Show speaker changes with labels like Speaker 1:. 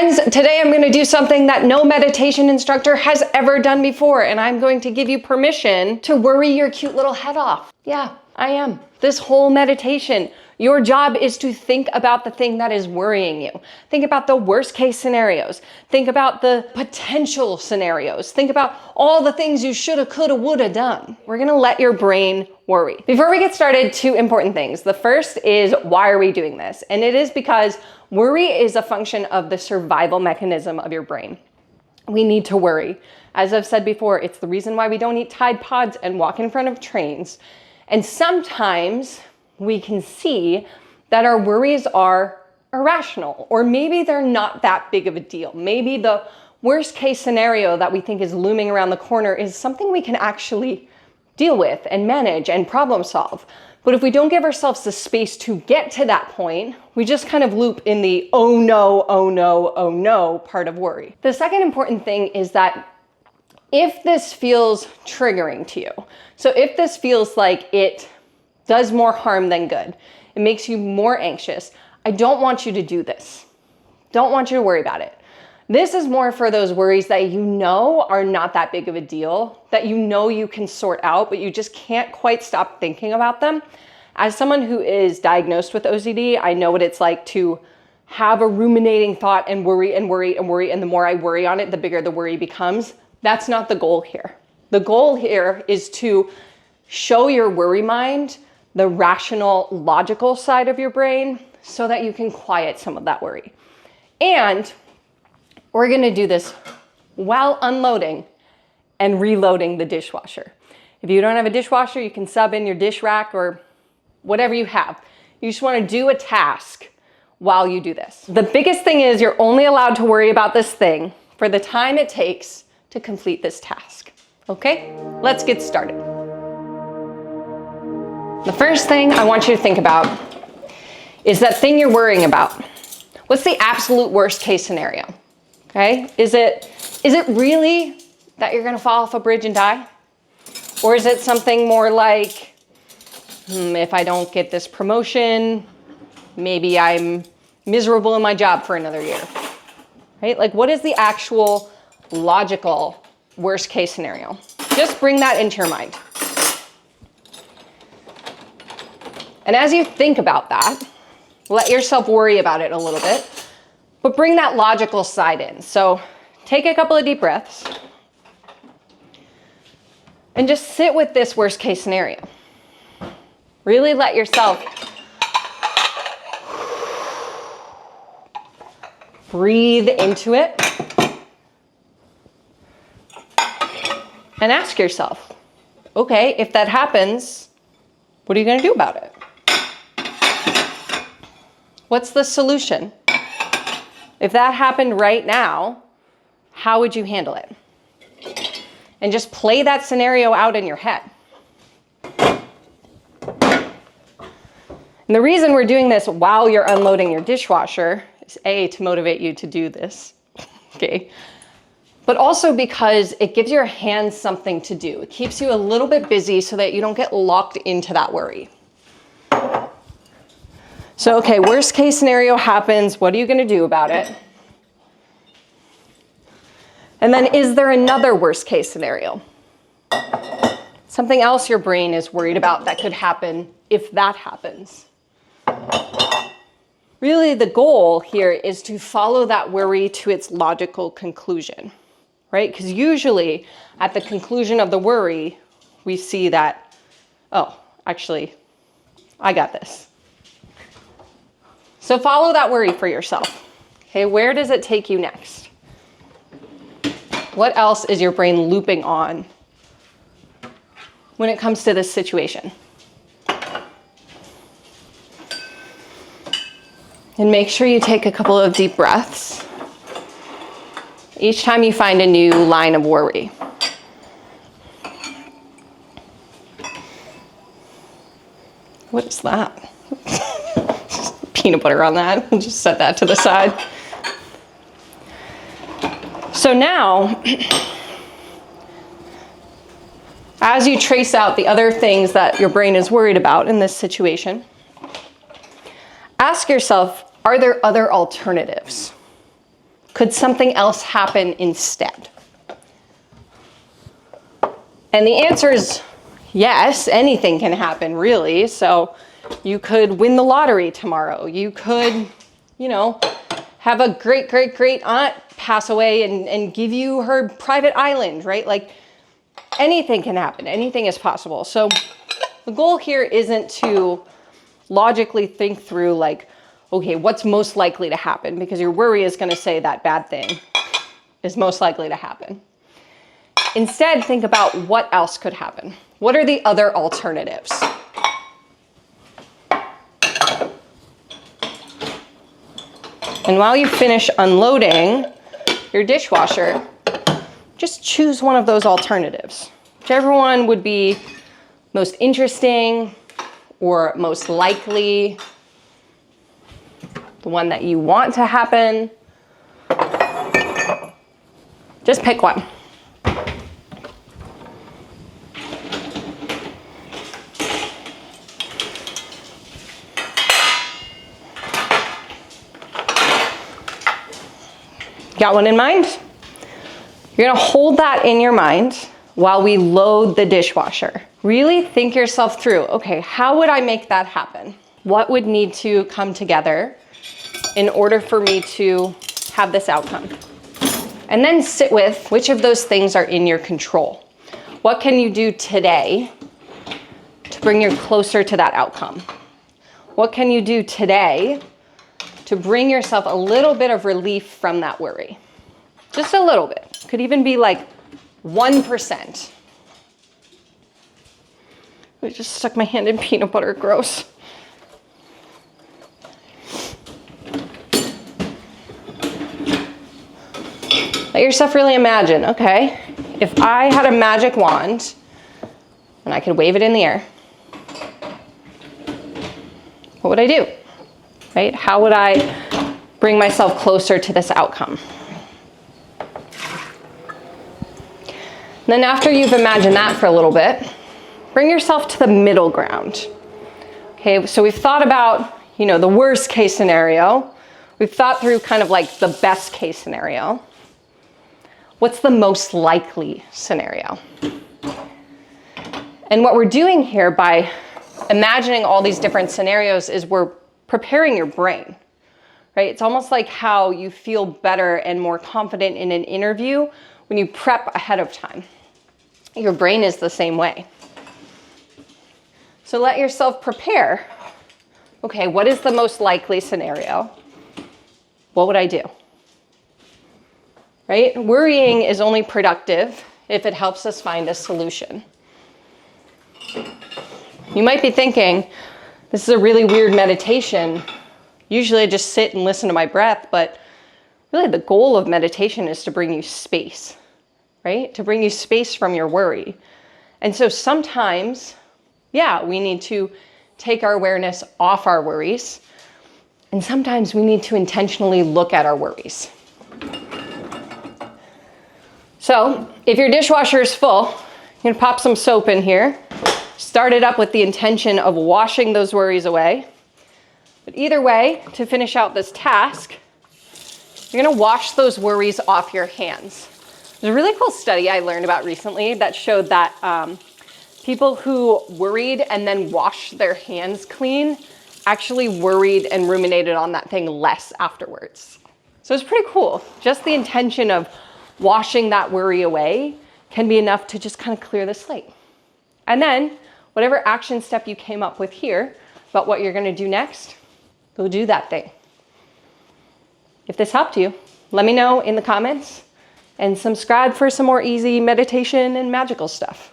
Speaker 1: friends, today I'm going to do something that no meditation instructor has ever done before, and I'm going to give you permission to worry your cute little head off. Yeah, I am. This whole meditation, your job is to think about the thing that is worrying you. Think about the worst case scenarios. Think about the potential scenarios. Think about all the things you shoulda, coulda, woulda done. We're gonna let your brain worry. Before we get started, two important things. The first is, why are we doing this? And it is because worry is a function of the survival mechanism of your brain. We need to worry. As I've said before, it's the reason why we don't eat Tide Pods and walk in front of trains. And sometimes we can see that our worries are irrational, or maybe they're not that big of a deal. Maybe the worst case scenario that we think is looming around the corner is something we can actually deal with and manage and problem solve. But if we don't give ourselves the space to get to that point, we just kind of loop in the oh no, oh no, oh no part of worry. The second important thing is that if this feels triggering to you, so if this feels like it does more harm than good, it makes you more anxious, I don't want you to do this. Don't want you to worry about it. This is more for those worries that you know are not that big of a deal, that you know you can sort out, but you just can't quite stop thinking about them. As someone who is diagnosed with OCD, I know what it's like to have a ruminating thought and worry and worry and worry, and the more I worry on it, the bigger the worry becomes. That's not the goal here. The goal here is to show your worry mind the rational, logical side of your brain so that you can quiet some of that worry. And we're gonna do this while unloading and reloading the dishwasher. If you don't have a dishwasher, you can sub in your dish rack or whatever you have. You just wanna do a task while you do this. The biggest thing is you're only allowed to worry about this thing for the time it takes to complete this task. Okay, let's get started. The first thing I want you to think about is that thing you're worrying about. What's the absolute worst case scenario? Okay, is it really that you're gonna fall off a bridge and die? Or is it something more like, if I don't get this promotion, maybe I'm miserable in my job for another year, right? Like, what is the actual logical worst case scenario? Just bring that into your mind. And as you think about that, let yourself worry about it a little bit, but bring that logical side in. So take a couple of deep breaths and just sit with this worst case scenario. Really let yourself breathe into it and ask yourself, okay, if that happens, what are you going to do about it? What's the solution? If that happened right now, how would you handle it? And just play that scenario out in your head. And the reason we're doing this while you're unloading your dishwasher is A, to motivate you to do this, okay? But also because it gives your hands something to do. It keeps you a little bit busy so that you don't get locked into that worry. So, okay, worst case scenario happens. What are you gonna do about it? And then is there another worst case scenario? Something else your brain is worried about that could happen if that happens. Really, the goal here is to follow that worry to its logical conclusion, right? Because usually at the conclusion of the worry, we see that, oh, actually, I got this. So follow that worry for yourself. Okay, where does it take you next? What else is your brain looping on when it comes to this situation? And make sure you take a couple of deep breaths each time you find a new line of worry. What is that? Peanut butter on that. We'll just set that to the side. So now, as you trace out the other things that your brain is worried about in this situation, ask yourself, are there other alternatives? Could something else happen instead? And the answer is yes, anything can happen, really. So you could win the lottery tomorrow. You could, you know, have a great, great, great aunt pass away and give you her private island, right? Like anything can happen. Anything is possible. So the goal here isn't to logically think through like, okay, what's most likely to happen? Because your worry is going to say that bad thing is most likely to happen. Instead, think about what else could happen. What are the other alternatives? And while you finish unloading your dishwasher, just choose one of those alternatives. Whichever one would be most interesting or most likely, the one that you want to happen. Just pick one. Got one in mind? You're gonna hold that in your mind while we load the dishwasher. Really think yourself through, okay, how would I make that happen? What would need to come together in order for me to have this outcome? And then sit with which of those things are in your control. What can you do today to bring you closer to that outcome? What can you do today to bring yourself a little bit of relief from that worry? Just a little bit. Could even be like 1%. I just stuck my hand in peanut butter, gross. Let yourself really imagine, okay, if I had a magic wand and I could wave it in the air, what would I do? Right? How would I bring myself closer to this outcome? And then after you've imagined that for a little bit, bring yourself to the middle ground. Okay, so we've thought about, you know, the worst case scenario. We've thought through kind of like the best case scenario. What's the most likely scenario? And what we're doing here by imagining all these different scenarios is we're preparing your brain, right? It's almost like how you feel better and more confident in an interview when you prep ahead of time. Your brain is the same way. So let yourself prepare. Okay, what is the most likely scenario? What would I do? Right? Worrying is only productive if it helps us find a solution. You might be thinking, this is a really weird meditation. Usually I just sit and listen to my breath, but really the goal of meditation is to bring you space, right? To bring you space from your worry. And so sometimes, yeah, we need to take our awareness off our worries. And sometimes we need to intentionally look at our worries. So if your dishwasher is full, you're gonna pop some soap in here. Start it up with the intention of washing those worries away. But either way, to finish out this task, you're gonna wash those worries off your hands. There's a really cool study I learned about recently that showed that people who worried and then washed their hands clean actually worried and ruminated on that thing less afterwards. So it's pretty cool. Just the intention of washing that worry away can be enough to just kind of clear the slate. And then whatever action step you came up with here about what you're going to do next, go do that thing. If this helped you, let me know in the comments and subscribe for some more easy meditation and magical stuff.